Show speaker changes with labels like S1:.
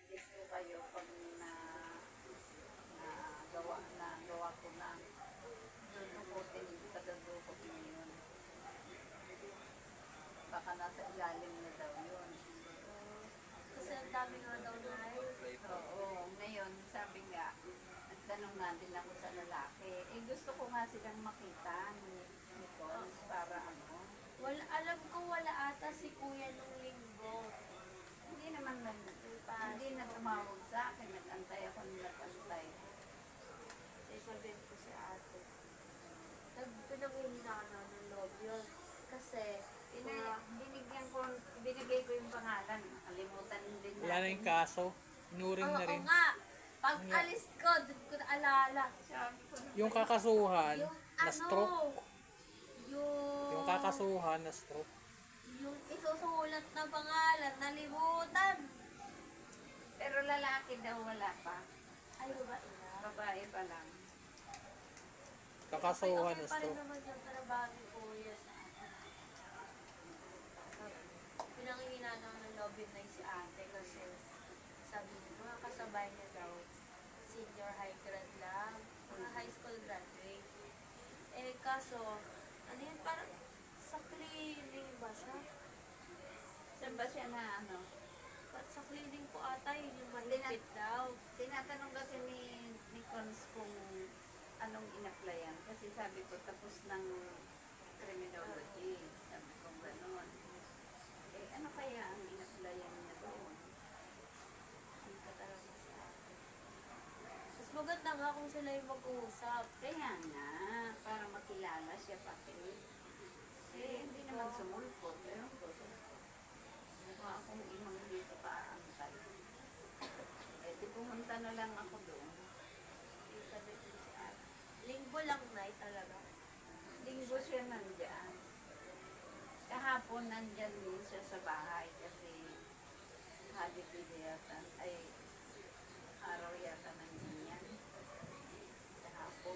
S1: update ko kayo pag gawa ko na dudukutin, kadudukot na yun. Baka nasa ilalim na daw yun.
S2: Kasi ang dami nga daw na
S1: Oo, ngayon sabi nga, nagtanong nga din ako sa lalaki. Eh gusto ko nga silang makita ni Cons para ano.
S2: Wala, alam ko wala ata si kuya nung linggo.
S1: Hindi naman hindi na tumawag sa akin. Nag-antay ako ng nag-antay.
S2: Sasabihin ko si ate. Pinangihinaan ng loob yun. Kasi,
S1: Binigay ko yung pangalan. Nakalimutan din natin.
S3: Wala na yung kaso. Inuring na rin.
S2: oo nga. Pag alis ko, doon ko naalala.
S1: Sabi ko,
S3: Yung kakasuhan
S2: Yung
S3: na stroke.
S2: Yung
S3: Yung kakasuhan na stroke.
S2: yung isusulat na pangalan, nalimutan.
S1: pero lalaki daw wala pa.
S2: Ay, ba ina?
S1: Babae pa lang.
S3: Kakasuhan na
S2: Okay pa rin
S3: stroke.
S2: naman yung trabaho ni kuya sa akin. Pinangihinaan naman ng lobby na si ate kasi sabi niya, mga kasabay niya daw, senior high grad lang, mga high school graduate. Eh, kaso, ano yun, parang sa cleaning ba siya?
S1: Saan ba siya na ano?
S2: Sa cleaning po ata, yun yung mahigpit daw.
S1: Tinatanong kasi ni Cons kung anong in-applyan. Kasi sabi ko, tapos ng criminology. Sabi ko, gano'n. Eh, ano kaya ang in-applyan niya doon?
S2: Hindi ka talaga si ate. Mas maganda nga kung sila yung mag-uusap.
S1: Kaya nga, para makilala siya pati. Eh, hindi naman sumulpot. Pero ko, mukha akong imang dito paantay. Eh, di pumunta na lang ako doon.
S2: Sabi ko si ate. Linggo lang na talaga.
S1: Linggo siya nandyan. Kahapon nandyan din siya sa bahay kasi holiday yata. Ay,